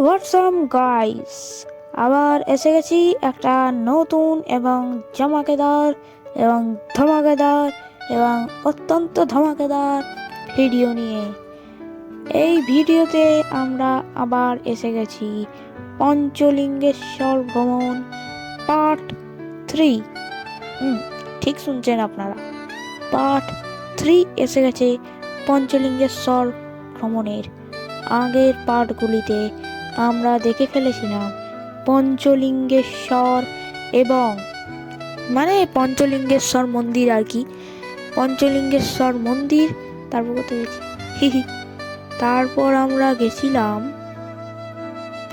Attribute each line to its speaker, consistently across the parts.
Speaker 1: WhatsApp guys, আবার এসে গেছি একটা নতুন এবং চমকেদার এবং ধমাকেদার এবং অত্যন্ত ধমাকেদার ভিডিও নিয়ে। এই ভিডিওতে আমরা আবার এসে গেছি পঞ্চলিঙ্গেশ্বর ভ্রমণ পার্ট 3। ঠিক শুনছেন আপনারা, পার্ট 3 এসে গেছে পঞ্চলিঙ্গেশ্বর ভ্রমণের। আগের পার্টগুলিতে আমরা দেখে ফেলেছিলাম পঞ্চলিঙ্গেশ্বর এবং পঞ্চলিঙ্গেশ্বর মন্দির আর কি, পঞ্চলিঙ্গেশ্বর মন্দির। তারপর কোথায় গেছি তারপর আমরা গেছিলাম,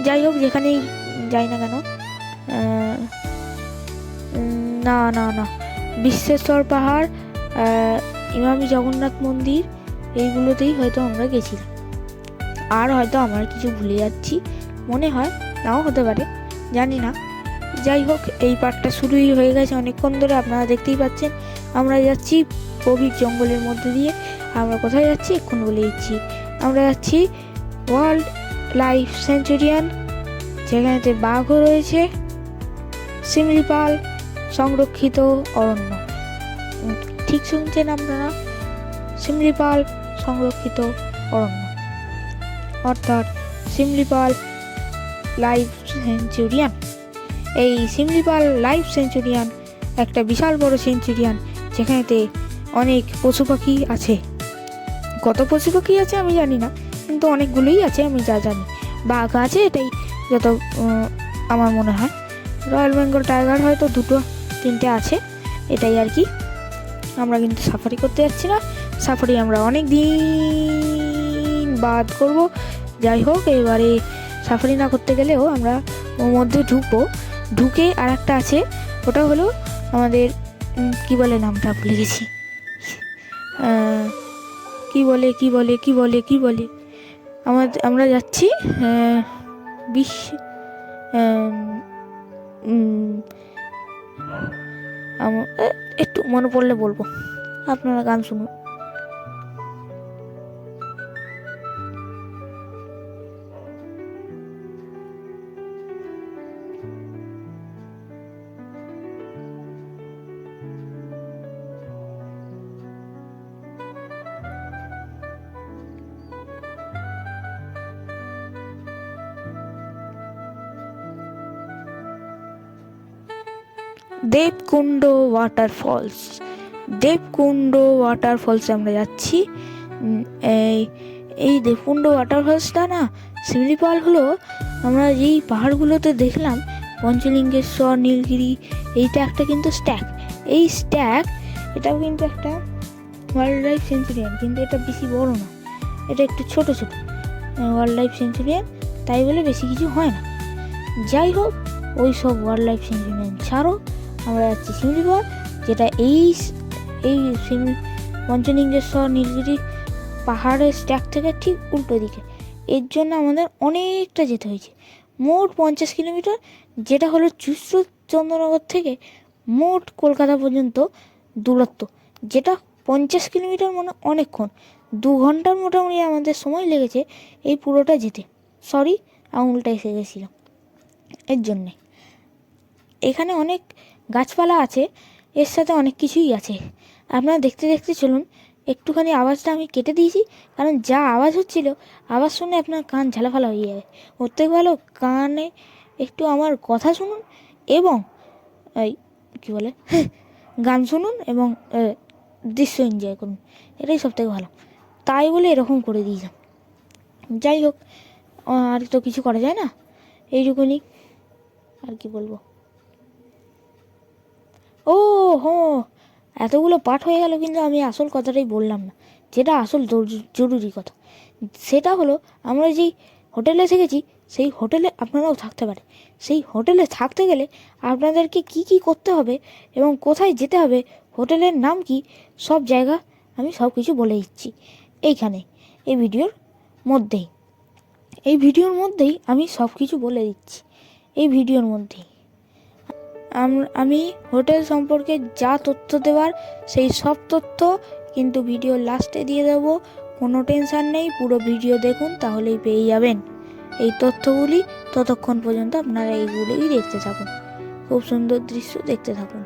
Speaker 1: যাই হোক যেখানেই যাই না কেন, না না না বিশ্বেশ্বর পাহাড়, ইমামি জগন্নাথ মন্দির, এইগুলোতেই হয়তো আমরা গেছিলাম। আর হয়তো আমার কিছু ভুলে যাচ্ছি, মনে হয়, নাও হতে পারে, জানি না। যাই হোক, এই পার্টটা শুরুই হয়ে গেছে অনেকক্ষণ ধরে, আপনারা দেখতেই পাচ্ছেন। আমরা যাচ্ছি গভীর জঙ্গলের মধ্যে দিয়ে। আমরা কোথায় যাচ্ছি এখন বলে দিচ্ছি। আমরা যাচ্ছি ওয়াইল্ড লাইফ স্যাঞ্চুরিয়ান, যেখানেতে বাঘও রয়েছে, শিমলিপাল সংরক্ষিত অরণ্য। ঠিক শুনছেন আপনারা, শিমলিপাল সংরক্ষিত অরণ্য, অর্থাৎ শিমলিপাল লাইফ সেঞ্চুরিয়ান। এই শিমলিপাল লাইফ সেঞ্চুরিয়ান একটা বিশাল বড় সেঞ্চুরিয়ান, যেখানেতে অনেক পশু পাখি আছে। কত পশু পাখি আছে আমি জানি না, কিন্তু অনেকগুলোই আছে আমি যা জানি। বাঘ আছে, এটাই যত আমার মনে হয়। রয়্যাল বেঙ্গল টাইগার হয়তো 2-3টে আছে, এটাই আর কি। আমরা কিন্তু সাফারি করতে যাচ্ছি না, সাফারি আমরা অনেক দিন বাদ করব। যাই হোক, এবারে সাফারি না করতে গেলেও আমরা ওর মধ্যে ঢুকে আর একটা আছে, ওটা হলো আমাদের কি বলে, নামটা ভুলে গেছি, কি বলে আমরা যাচ্ছি একটু মনে পড়লে বলবো, আপনারা গান শুনুন। দেবকুণ্ড ওয়াটারফলসে আমরা যাচ্ছি। এই দেবকুণ্ড ওয়াটারফলসটা না, শিমলিপাল হলো আমরা যেই পাহাড়গুলোতে দেখলাম, পঞ্চলিঙ্গেশ্বর, নীলগিরি, এইটা একটা কিন্তু এটাও কিন্তু একটা ওয়াইল্ড লাইফ সেঞ্চুরিয়ান, কিন্তু এটা বেশি বড় না, এটা একটু ছোট ওয়াইল্ড লাইফ সেঞ্চুরিয়ান, তাই বলে বেশি কিছু হয় না। যাই হোক, ওই সব ওয়াইল্ড লাইফ সেঞ্চুরিয়ান ছাড়ো, আমরা যাচ্ছি শিমলিপাল, যেটা এই পঞ্চলিঙ্গেশ্বর নীলগিরি পাহাড়ের স্ট্যাক থেকে ঠিক উল্টো দিকে। এর জন্য আমাদের অনেকটা যেতে হয়েছে, মোট 50 কিলোমিটার, যেটা হলো চন্দ্রনগর থেকে মোট কলকাতা পর্যন্ত দূরত্ব, যেটা 50 কিলোমিটার, মানে অনেকক্ষণ, 2 ঘন্টার মোটামুটি আমাদের সময় লেগেছে এই পুরোটা যেতে। সরি, আঙুলটা এসে গেছিলাম এর জন্যে। এখানে অনেক গাছপালা আছে, এর সাথে অনেক কিছুই আছে। আপনারা দেখতে দেখতে চলুন। একটুখানি আওয়াজটা আমি কেটে দিয়েছি, কারণ যা আওয়াজ হচ্ছিল, আওয়াজ শুনে আপনার কান ঝালাফালা হয়ে যাবে। ওর থেকে ভালো কানে একটু আমার কথা শুনুন এবং কী বলে গান শুনুন এবং দৃশ্য এনজয় করুন, এটাই সব থেকে ভালো। তাই বলে এরকম করে দিয়েছিলাম। যাই হোক, আর তো কিছু করা যায় না, এইটুকুনি। আর কি বলবো, এতগুলো পাঠ হয়ে গেল, কিন্তু আমি আসল কথাটাই বললাম না, যেটা আসল জরুরি কথা। সেটা হলো, আমরা যেই হোটেলে থেকেছি, সেই হোটেলে আপনারাও থাকতে পারে। সেই হোটেলে থাকতে গেলে আপনাদেরকে কি করতে হবে এবং কোথায় যেতে হবে, হোটেলের নাম কি, সব জায়গা আমি সব কিছু বলে দিচ্ছি এইখানে, এই ভিডিওর মধ্যেই আমি সব কিছু বলে দিচ্ছি এই ভিডিওর মধ্যেই। আমি হোটেল সম্পর্কে যা তথ্য দেওয়ার, সেই সব তথ্য কিন্তু ভিডিওর লাস্টে দিয়ে দেবো, কোনো টেনশান নেই, পুরো ভিডিও দেখুন, তাহলেই পেয়ে যাবেন। এই তথ্যগুলি। ততক্ষণ পর্যন্ত আপনারা এইগুলোই দেখতে থাকুন, খুব সুন্দর দৃশ্য দেখতে থাকুন।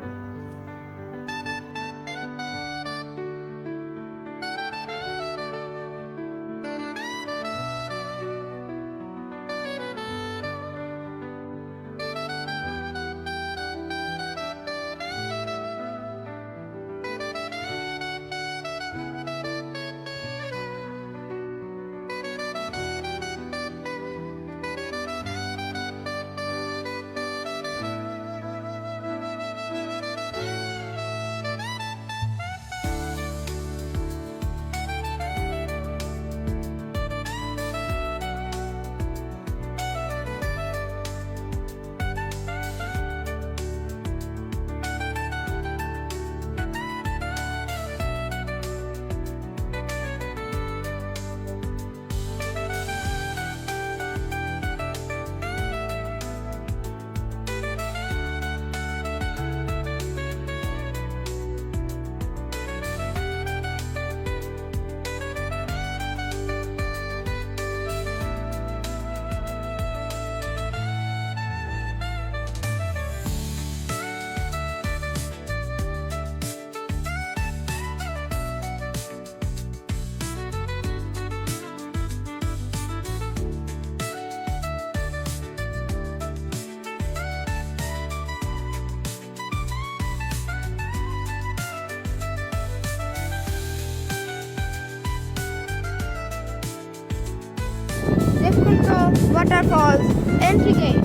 Speaker 2: Devkund waterfalls entry gate.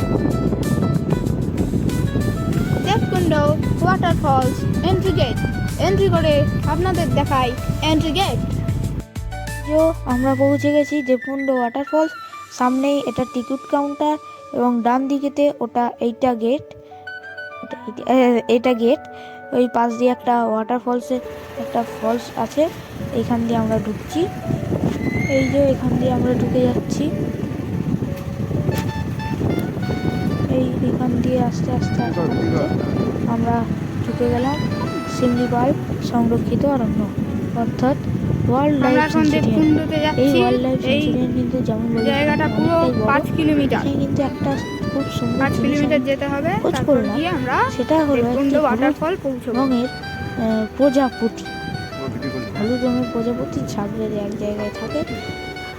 Speaker 2: Devkund waterfalls entry gate. Entry করে আপনাদের দেখাই এন্ট্রি গেট।
Speaker 1: আমরা পৌঁছে গেছি দেবকুণ্ড ওয়াটারফলস। সামনেই এটা টিকিট কাউন্টার এবং ডান দিকেতে এইটা গেট। এটা গেট। ওই পাশ দিয়ে একটা ওয়াটারফলসের একটা ফলস আছে, এইখান দিয়ে আমরা ঢুকছি। এই যে এখান দিয়ে আমরা ঢুকে যাচ্ছি। এইখান দিয়ে আস্তে আস্তে আস্তে আস্তে আমরা ঢুকে গেলাম শিমলিপাল সংরক্ষিত অরণ্য, অর্থাৎ ওয়াইল্ড লাইফ সেঞ্চুরিয়ান। এই ওয়াইল্ড লাইফ সেঞ্চুরিয়ান কিন্তু যেমন
Speaker 2: জায়গাটা পুরো 5 কিলোমিটার,
Speaker 1: কিন্তু একটা খুব সুন্দর
Speaker 2: 5 কিলোমিটার যেতে হবে। তারপর গিয়ে আমরা
Speaker 1: সেটা হলো
Speaker 2: দেবকুণ্ড ওয়াটারফল পৌঁছবো।
Speaker 1: রঙের প্রজাপতি, হলুদ রঙের প্রজাপতি ঝাঁকড়ে এক জায়গায় থাকে।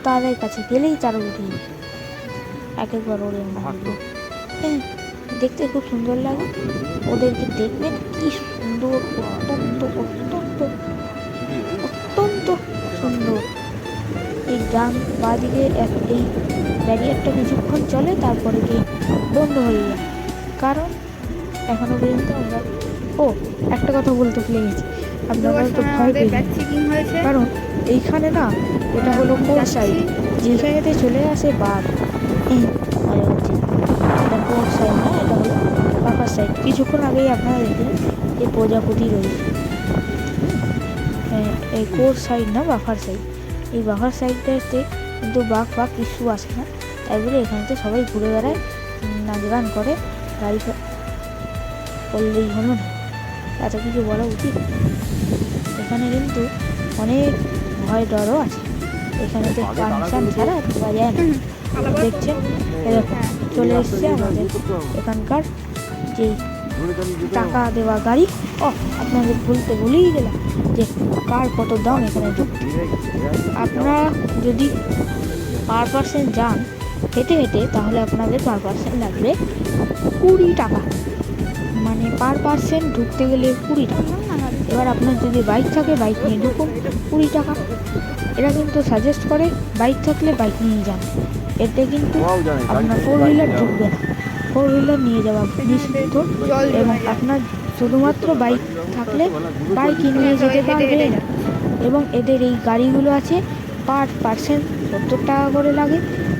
Speaker 1: তাদের কাছে গেলেই তারা উঠিয়ে এক একবার ওড়ে দেখতে খুব সুন্দর লাগে। ওদেরকে দেখবেন কি সুন্দর, অত্যন্ত অত্যন্ত অত্যন্ত সুন্দর। এই ডান বাঁদিকে এই ব্যারিয়ারটা কিছুক্ষণ চলে, তারপরে গিয়ে বন্ধ হয়ে যায়। কারণ এখনো পর্যন্ত আমরা একটা কথা বলতে ভুলে গেছি, আপনারা তো ভয় পেয়ে, কারণ এইখানে না এটা হলো কোর সাইড, যেখানেতে চলে আসে বাঘ। মজা হচ্ছে, এটা কোর সাইড না, এটা হলো বাফার সাইড। কিছুক্ষণ আগেই আপনারা দেখলেন এই প্রজাপতি রয়েছে। এই কোর সাইড না, বাফার সাইড। এই বাফার সাইডটাতে কিন্তু বাঘ কিছু আসে না, তাই বলে এখানেতে সবাই ঘুরে বেড়ায়, নাচ গান করে। গাড়ি করলেই হলো না, এত কিছু বলা উচিত। এখানে কিন্তু অনেক ভয় ডরও আছে। এখানেতে গান ছাড়া পাওয়া যায় না। দেখছেন এরকম চলে এসছে আমাদের এখানকার যে টাকা দেওয়া গাড়ি। আপনাদের ভুলেই গেলাম যে কার কত দাম এখানে ঢুকতে। আপনারা যদি পার পার্সেন্ট যান হেঁটে হেঁটে, তাহলে আপনাদের পার পার্সেন্ট লাগবে 20 টাকা, মানে পার পার্সেন্ট ঢুকতে গেলে 20 টাকা। এবার আপনার যদি বাইক থাকে, বাইক নিয়ে ঢুকুন, 20 টাকা। এরা কিন্তু সাজেস্ট করে বাইক থাকলে বাইক নিয়ে যান, এতে কিন্তু আপনার 4 হুইলার ঢুকবে না, 4 হুইলার নিয়ে যাওয়া নিষিদ্ধ। এবং আপনার শুধুমাত্র বাইক থাকলে বাইক নিয়ে যেতে পারবেন। এবং এদের এই গাড়িগুলো আছে, পার পার্সেন্ট 70 টাকা করে লাগে,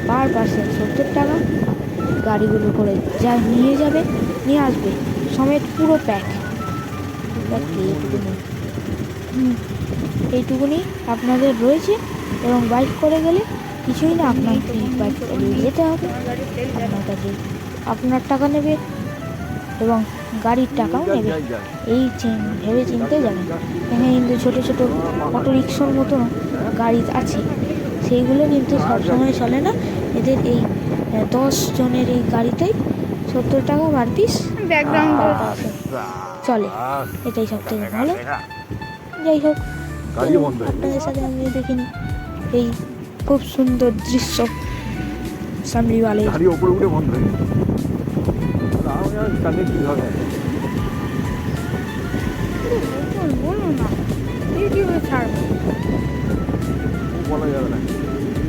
Speaker 1: পার পার্সেন্ট 70 টাকা গাড়িগুলো করে নিয়ে যাবে, নিয়ে আসবে সমেত পুরো প্যাক। এইটুকুনি আপনাদের রয়েছে। এবং বাইক করে গেলে কিছুই না, আপনাকে বাইক চালিয়ে যেতে হবে। আপনার কাছে আপনার টাকা নেবে এবং গাড়ির টাকাও নেবে, এই ভেবে চিনতে যাবেন। এখানে কিন্তু ছোটো ছোটো অটো রিক্সার মতো গাড়ি আছে, সেইগুলো কিন্তু সবসময় চলে না। এদের এই 10 জনের এই গাড়িতেই 70 টাকা পার পিস
Speaker 2: ব্যাকগ্রাউন্ড
Speaker 1: চলে, এটাই সব থেকে ভালো। যাই হোক,
Speaker 3: গাড়ি বন্ধ হয়ে
Speaker 1: আপনাদের সাথে আমি দেখিনি এই খুব সুন্দর দৃশ্য সামরিওয়ালের।
Speaker 3: গাড়ি ওপরে উঠে বন্ধ হয়ে গেছে। আমি আর কানে কি হবে
Speaker 2: বলো না, ইউটিউবে ছাড়বো।
Speaker 3: বলা যাবে না,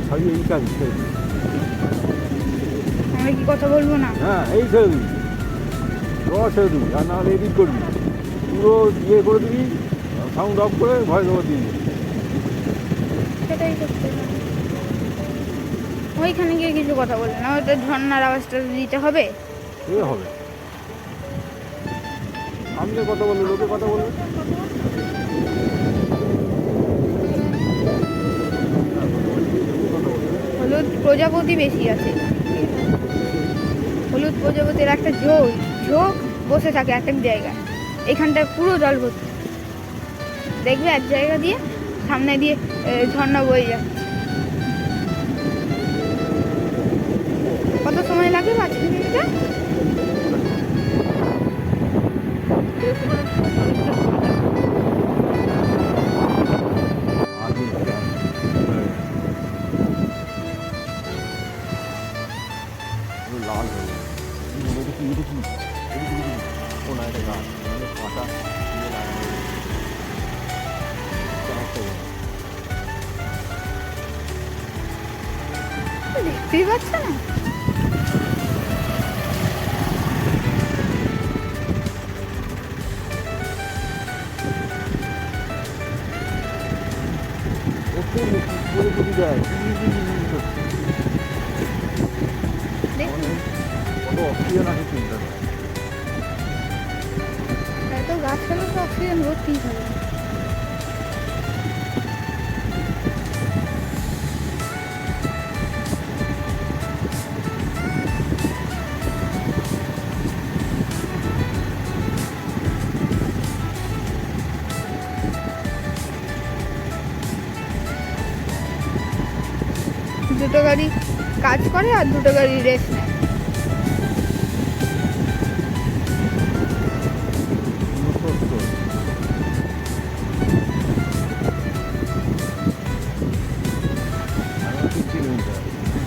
Speaker 3: সবই এই কাজ ছেড়ে দিই।
Speaker 2: আমরা কি কথা বলবো না?
Speaker 3: হ্যাঁ এই ছেড়ে দিবি, ছেড়ে দিবি, আর না হলে এডিট করবি, পুরো ইয়ে করে দিবি, সাউন্ড অফ করে ভয়েস ওভার দিয়ে দিবি।
Speaker 2: সেটাই করতে হবে। ওইখানে গিয়ে কিছু কথা বলবে না, ওটা ঝর্ণার আওয়াজটা দিতে হবে।
Speaker 3: এ হবে, আমি যে কথা বলবো লোকে কথা বলবে।
Speaker 2: হলুদ প্রজাপতি বেশি আছে। হলুদ প্রজাপতির একটা ঝোঁক বসে থাকে এক এক জায়গায়। এখানটা পুরো জল ভর্তি, দেখবে এক জায়গা দিয়ে সামনে দিয়ে ঝর্ণা বয়ে যায়। কত সময় লাগে 5 কিলোমিটার?
Speaker 3: লাল হয়ে গেছে, ও না এটা গাছ মানে কাঁটা দিয়ে লাগানো
Speaker 2: দেখতেই পাচ্ছ না? দেখুন,
Speaker 3: কত অক্সিজেন আছে চিন্তা নেই।
Speaker 2: এত গাছপালা তো অক্সিজেন ভর্তি হবে। দুটো গাড়ি কাজ করে আর দুটো গাড়ি রেস্ট নেয়।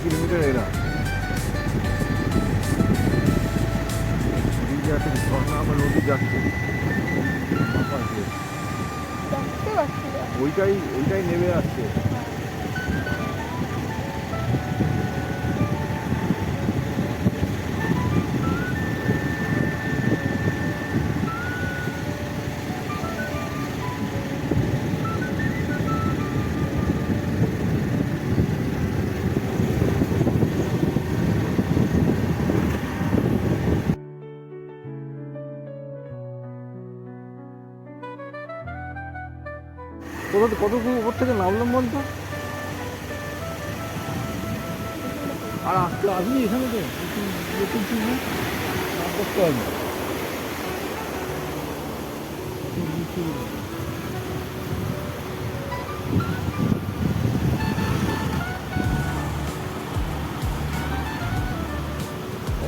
Speaker 3: কিলোমিটার এরা ঝর্ণা আমার নদী যাচ্ছে,
Speaker 2: দেখতে পাচ্ছি না।
Speaker 3: ওইটাই নেমে আসছে। কত উপর থেকে নামলাম বলতো, আর আসতে আসবি এখানে তো করতে হবে।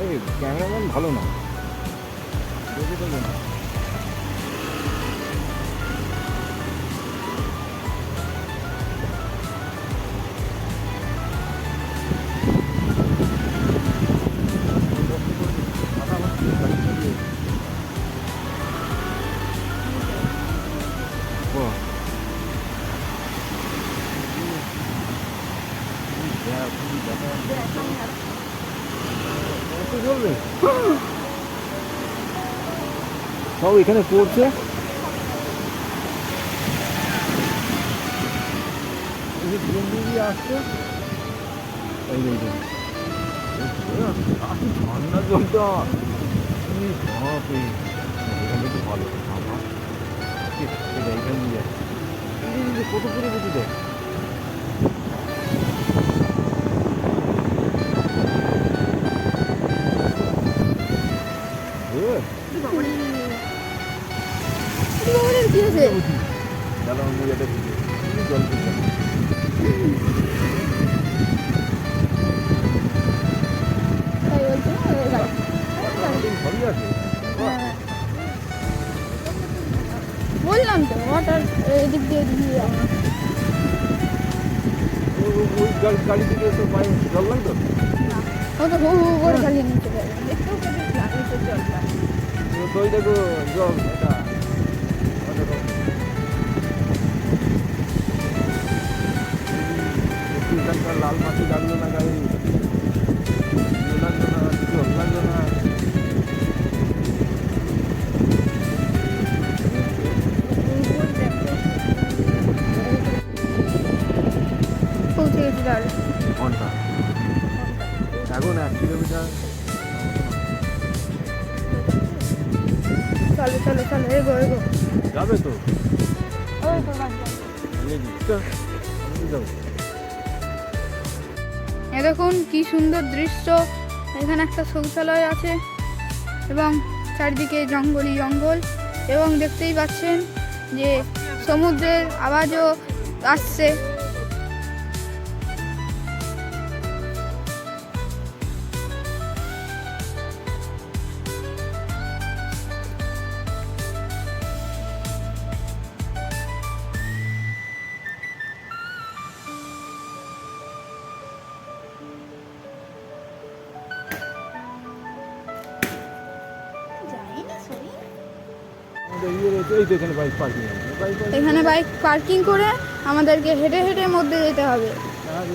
Speaker 3: এই ক্যামেরাম্যান ভালো না, দেখে দেবো না। সব এখানে পড়ছে, আসছে ঠান্ডা জলটা এখানে তো ভালো এখানে নিয়ে যাচ্ছে কত করে বুঝি দেয়।
Speaker 2: কি হয়েছে?
Speaker 3: জল
Speaker 2: ওয়াটার এদিক দিয়ে আমরা
Speaker 3: ওই গাড়ি থেকে তো পায়ে জল লাগতো।
Speaker 2: ও তো হু হু করে চালিয়ে নিতে পারে, দেখতেও কেটেছিলাম নিচের জলটা।
Speaker 3: তো ওই দেখো জল এটা লাল মাটি লাগলো না গাড়ি, লাগলো না, জল লাগলো না।
Speaker 2: পৌঁছে গেছি তাহলে।
Speaker 3: ঘন্টা এখন 1 কিলোমিটার।
Speaker 2: চলো চলো চলো, এগো এগো।
Speaker 3: যাবে তো
Speaker 2: ওই তো বাদ দাও।
Speaker 3: যাবো।
Speaker 2: এ দেখুন কি সুন্দর দৃশ্য, এখানে একটা শৌচালয় আছে এবং চারিদিকে জঙ্গলই জঙ্গল, এবং দেখতেই পাচ্ছেন যে সমুদ্রের আওয়াজও আসছে।
Speaker 3: আমাদের ইয়ে রয়েছে, এই তো এখানে বাইক পার্কিং আছে।
Speaker 2: এখানে বাইক পার্কিং করে আমাদেরকে হেঁটে হেঁটে মধ্যে যেতে হবে।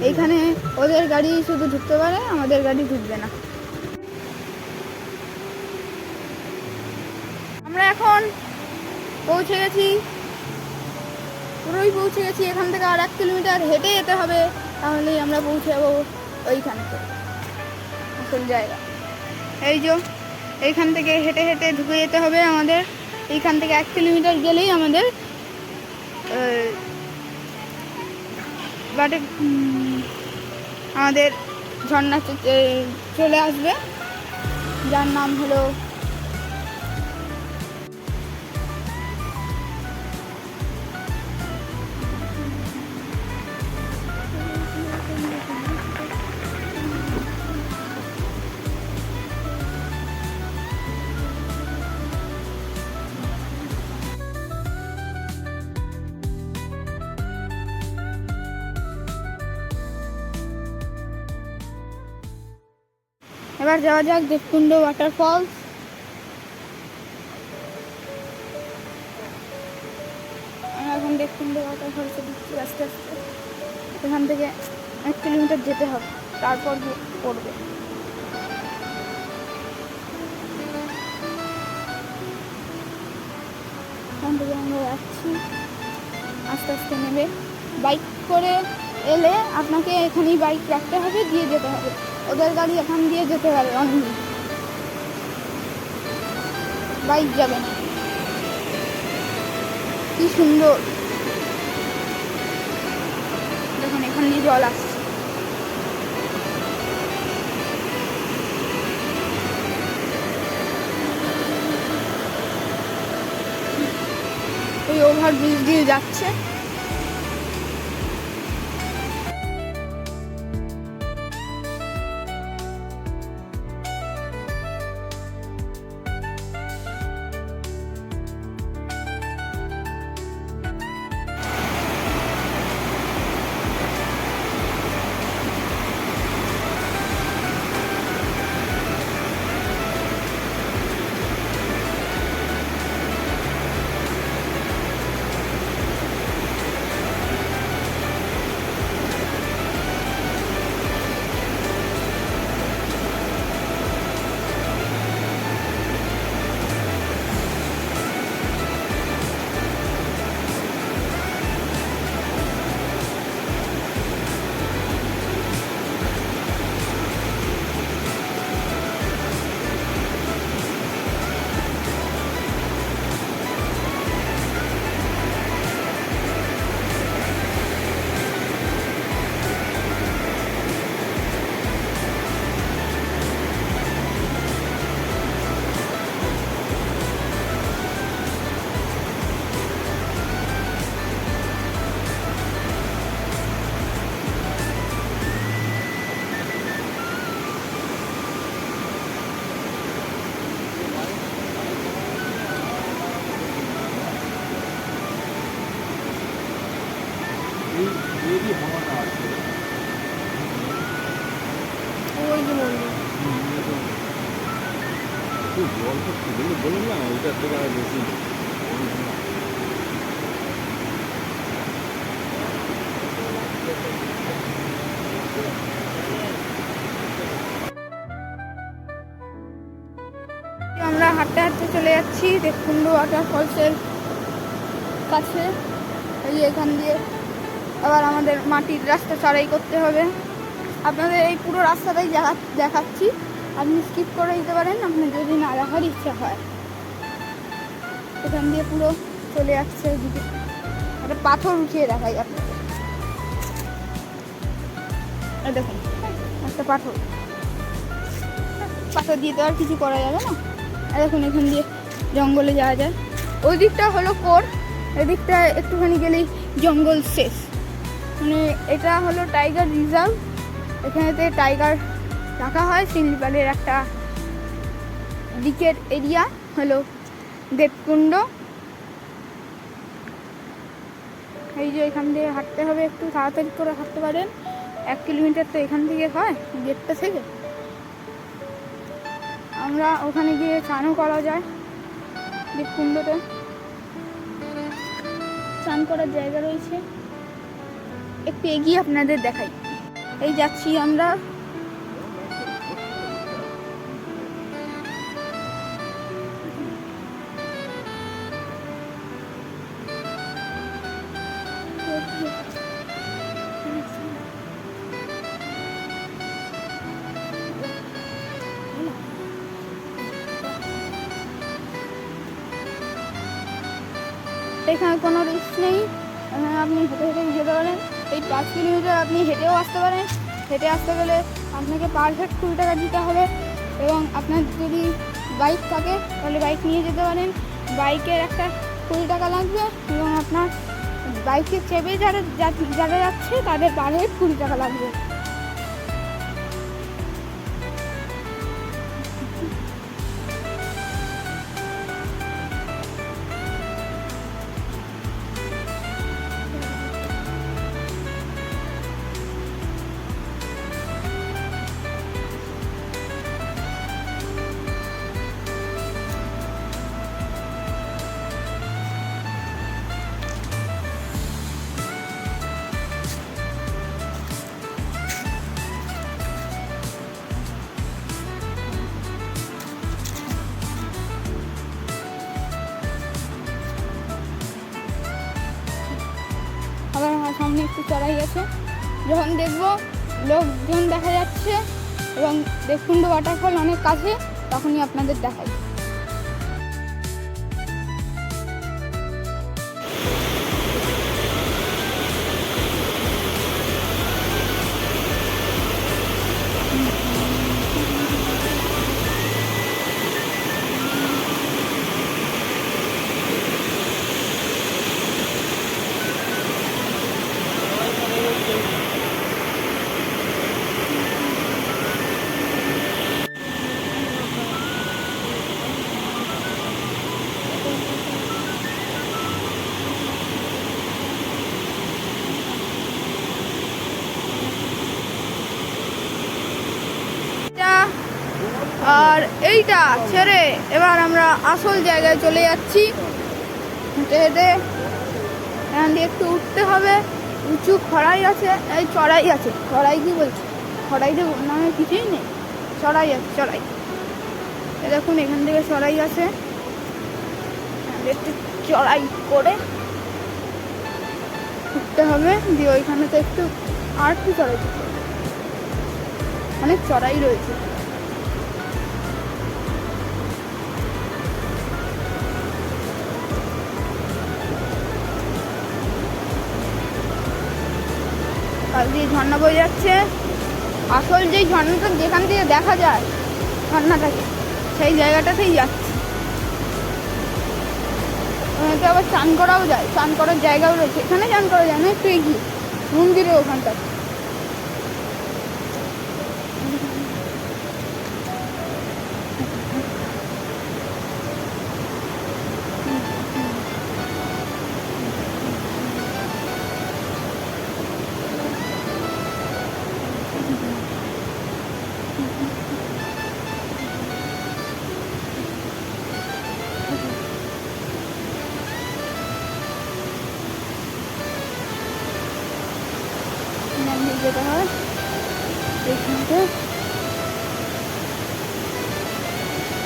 Speaker 2: এইখানে ওদের গাড়ি শুধু ঢুকতে পারে, আমাদের গাড়ি ঢুকবে না। আমরা এখন পৌঁছে গেছি, পুরোই পৌঁছে গেছি। এখান থেকে আর 1 কিলোমিটার হেঁটে যেতে হবে, তাহলেই আমরা পৌঁছে যাবো ওইখানকে, আসল জায়গা। এই যে এইখান থেকে হেঁটে হেঁটে ঢুকে যেতে হবে আমাদের। এইখান থেকে 1 কিলোমিটার গেলেই আমাদের বাটে আমাদের ঝর্ণা চলে আসবে, যার নাম হলো এবার যাওয়া যাক দেবকুণ্ড ওয়াটারফলস। আমরা এখন দেবকুণ্ড ওয়াটারফলসে ঢুকছি আস্তে আস্তে। এখান থেকে 1 কিলোমিটার যেতে হবে, তারপর পড়বে। এখান থেকে আমরা যাচ্ছি আস্তে আস্তে নেমে। বাইক করে এলে আপনাকে এখানেই বাইক রাখতে হবে, দিয়ে যেতে হবে। ওদের গাড়ি এখান দিয়ে যেতে পারে, অনেক বাইক যাবে না। কি সুন্দর দেখুন, এখান দিয়ে জল আসছে। ওই ওভারব্রিজ দিয়ে যাচ্ছে।
Speaker 3: একটু জল তো তুলে বলুন না, ওইটার থেকে আর বেশি
Speaker 2: আমরা হাঁটতে হাঁটতে চলে যাচ্ছি দেবকুণ্ড ওয়াটারফলসের কাছে। এই যে এখান দিয়ে আবার আমাদের মাটির রাস্তা চড়াই করতে হবে। আপনাদের এই পুরো রাস্তাটাই দেখাচ্ছি, আপনি স্কিপ করে দিতে পারেন আপনার যদি না দেখার ইচ্ছা হয়। এখান দিয়ে পুরো চলে যাচ্ছে ওইদিকে, একটা পাথর উঠিয়ে দেখাই আপনাদের। এই দেখুন একটা পাথর, পাথর দিয়ে তো আর কিছু করা যাবে না। আর দেখুন এখান দিয়ে জঙ্গলে যাওয়া যায়। ওই দিকটা হলো কোর, এদিকটা একটুখানি গেলেই জঙ্গল শেষ। মানে এটা হলো টাইগার রিজার্ভ, এখানেতে টাইগার রাখা হয়। শিমলিপালের একটা দিকের এরিয়া হলো দেবকুণ্ড। এই যে এখান দিয়ে হাঁটতে হবে, একটু তাড়াতাড়ি করে হাঁটতে পারেন। 1 কিলোমিটার তো এখান থেকে হয় গেটটা থেকে। আমরা ওখানে গিয়ে স্নানও করা যায় দেবকুণ্ডতে, স্নান করার জায়গা রয়েছে। একটু এগিয়ে আপনাদের দেখাই। এই যাচ্ছি আমরা। এখানে কোনো রিস্ক নেই, আপনি হেঁটে হেঁটে যেতে পারেন। এই 5 কিলোমিটার আপনি হেঁটেও আসতে পারেন। হেঁটে আসতে গেলে আপনাকে পার হেড 20 টাকা দিতে হবে, এবং আপনার যদি বাইক থাকে তাহলে বাইক নিয়ে যেতে পারেন। বাইকের একটা 20 টাকা লাগবে, এবং আপনার বাইকে চেপে যারা যাচ্ছে তাদের পার হেড 20 টাকা লাগবে। আবার আমার সামনে একটু চড়াই আছে, যখন দেখবো লোকজন দেখা যাচ্ছে এবং দেবকুণ্ড ওয়াটারফল অনেক কাছে, তখনই আপনাদের দেখাই। আর এইটা ছেড়ে এবার আমরা আসল জায়গায় চলে যাচ্ছি। হেঁটে হেঁটে এখান দিয়ে একটু উঠতে হবে, উঁচু খড়াই আছে, এই চড়াই আছে, চড়াই কি বলছি, খড়াইতে নামে কিছুই নেই, চড়াই আছে, চড়াই। দেখুন এখান থেকে চড়াই আছে, একটু চড়াই করে উঠতে হবে, দিয়ে ওইখানে তো একটু আর একটু চড়াই করতে হবে, অনেক চড়াই রয়েছে। আর দিয়ে ঝর্ণা বয়ে যাচ্ছে, আসল যেই ঝর্ণাটা যেখান থেকে দেখা যায় ঝর্ণাটাকে, সেই জায়গাটাতেই যাচ্ছে। ওখানে আবার চান করাও যায়, চান করার জায়গাও রয়েছে, এখানে চান করা যায় না, একটু এগিয়ে মন্দিরে ওখানটা।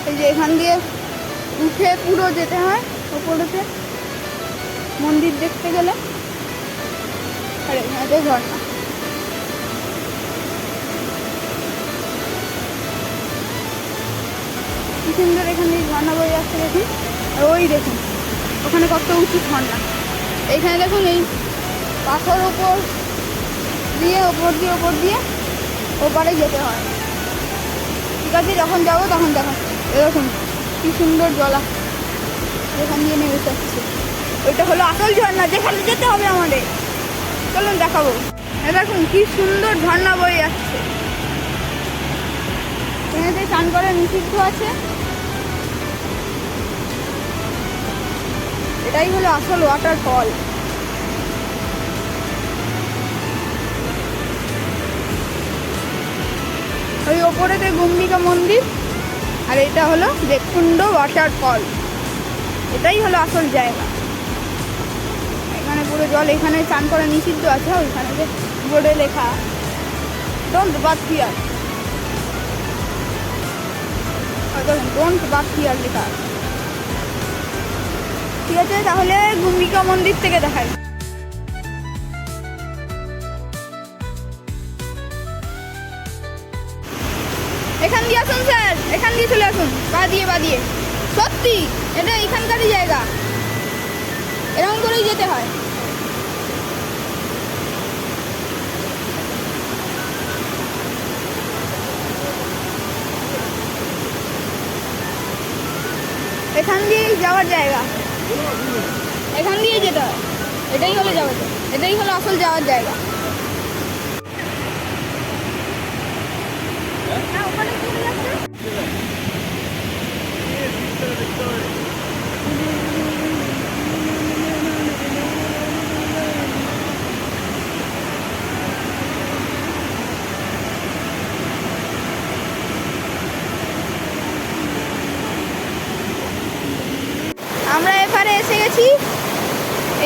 Speaker 2: এই যে এখান দিয়ে উঠে পুরো যেতে হয় ওপরেতে মন্দির দেখতে গেলে। আর এখানে তো ঝর্ণা। কি সুন্দর এখানে ঝর্ণা বয়ে যাচ্ছে দেখুন। আর ওই দেখুন ওখানে কত উঁচু ঝর্ণা। এইখানে দেখুন এই পাথর ওপর দিয়ে ওপারে যেতে হয়। ঠিক আছে, যখন যাবো তখন দেখুন। এরকম কি সুন্দর জলা যেখান দিয়ে নেমে যাচ্ছে, ওইটা হলো আসল ঝর্ণা যেখানে যেতে হবে আমাদের। চলুন দেখাবো। দেখুন কি সুন্দর ঝর্ণা বয়ে যাচ্ছে। এখানে চান করা নিষিদ্ধ আছে। এটাই হলো আসল ওয়াটারফল। ওই ওপরেতে গুম্বিকা মন্দির, আর এটা হলো দেবকুণ্ড ওয়াটারফল। এটাই হলো আসল জায়গা। এখানে পুরো জল, এখানে চান করা নিষিদ্ধ আছে। ওইখানে যে বোর্ডে লেখা don't bath here, don't bath here লেখা। ঠিক আছে, তাহলে গুম্বিকা মন্দির থেকে দেখাই। এখান দিয়ে আসুন স্যার, এখান দিয়ে চলে আসুন, বা দিয়ে সত্যি এটা এখানকারই জায়গা। এরকম করেই যেতে হয়। এখান দিয়েই যাওয়ার জায়গা, এখান দিয়ে যেতে হয়। এটাই হলো যাওয়ার জায়গা, এটাই হলো আসল যাওয়ার জায়গা। আমরা এবারে এসে গেছি।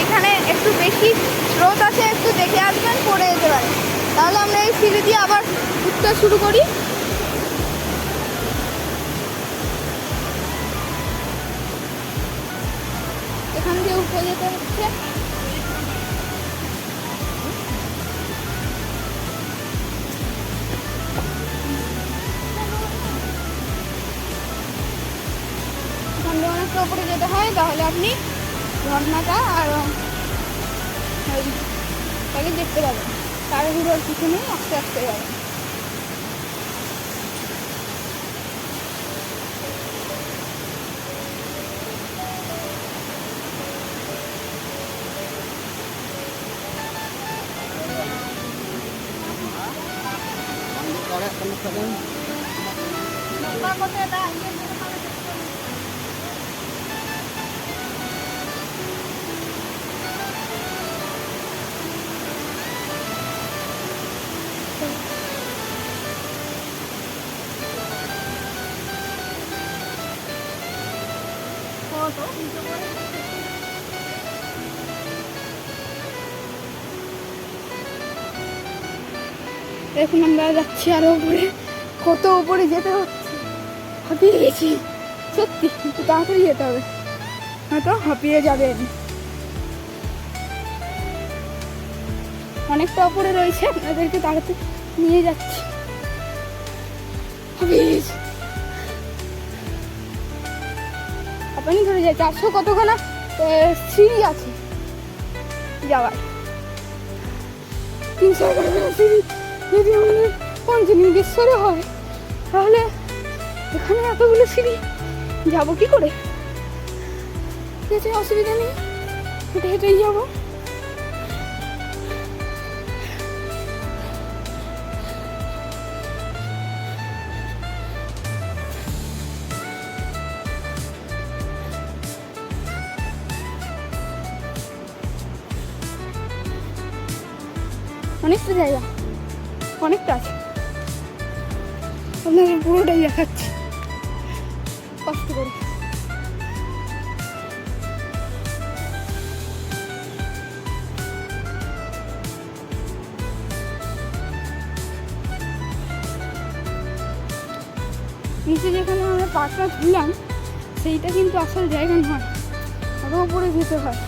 Speaker 2: এখানে একটু বেশি স্রোত আছে, একটু দেখে আসবেন, পড়ে যেতে পারে। তাহলে আমরা এই সিঁড়ি দিয়ে আবার উঠতে শুরু করি। এখান দিয়ে উঠে যেতে হচ্ছে। এখান দিয়ে অনেকটা উপরে যেতে হয়, তাহলে আপনি ঝর্ণাটা আর তাকে দেখতে পাবেন। তাড়াহুড়োর পিছনে আস্তে আস্তে যাবেন। এখন আমরা যাচ্ছি আরো উপরে। কত উপরে যেতে হচ্ছে, হাঁপিয়ে গেছি সত্যি। একটু তাড়াতাড়ি যেতে হবে, হয়তো হাঁপিয়ে যাবেন। অনেকটা উপরে রয়েছে, আপনাদেরকে তাড়াতাড়ি নিয়ে যাচ্ছি। হাঁপিয়ে গেছি। আপনি ধরে যায় 400 কতখানা সিঁড়ি আছে যাওয়ার। 300 সিঁড়ি যদি আমাদের পঞ্চলিঙ্গেশ্বরে হয়, তাহলে এখানে এতগুলো সিঁড়ি যাবো কি করে? ঠিক আছে, অসুবিধা নেই, হেঁটে হেঁটেই যাবো। অনেকটা জায়গা, অনেকটা আছে। আপনাকে পুরোটাই দেখাচ্ছি কষ্ট করে। নিচে যেখানে আমরা পাটা ধুলাম সেইটা কিন্তু আসল জায়গা নয়, আরও উপরে যেতে হয়,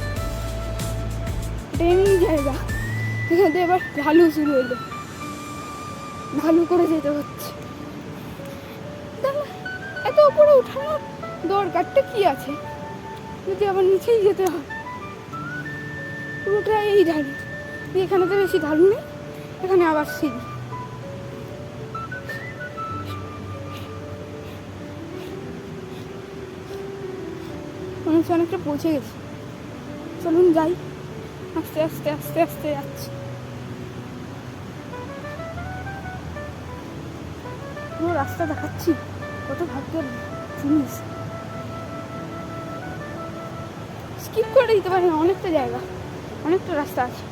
Speaker 2: ট্রেনিং জায়গা। এখানে এবার ঢালু শুরু হলো, ঢালু করে যেতে হচ্ছে। এত উপরে উঠানোর দরকারটা কি আছে যদি আবার নিচেই যেতে হয়? পুরোটা এই ঢালু, এখানে তো বেশি ঢালু নেই, এখানে আবার সিঁড়ি। মনে হচ্ছে অনেকটা পৌঁছে গেছি। চলুন যাই, আস্তে আস্তে আস্তে আস্তে যাচ্ছি। পুরো রাস্তা দেখাচ্ছি, কত ভাগ্যের জিনিস। স্কিপ করে দিতে পারি না, অনেকটা জায়গা, অনেকটা রাস্তা আছে।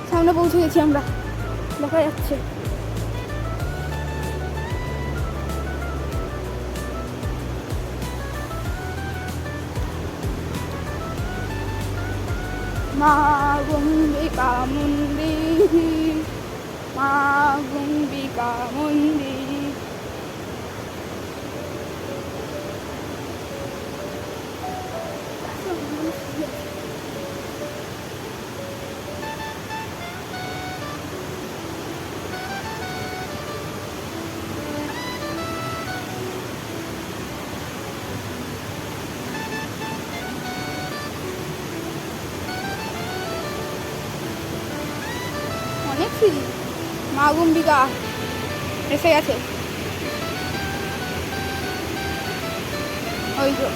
Speaker 2: সামনে পৌঁছে গেছি আমরা, দেখা যাচ্ছে। মা গম্বিকা মন্দির, মা গম্বিকা মন্দির। অনেক সিঁড়ি, মা গম্বিকা এসে গেছে, ওই তো।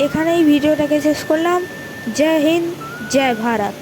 Speaker 1: এখানেই ভিডিওটাকে শেষ করলাম। জয় হিন্দ, জয় ভারত।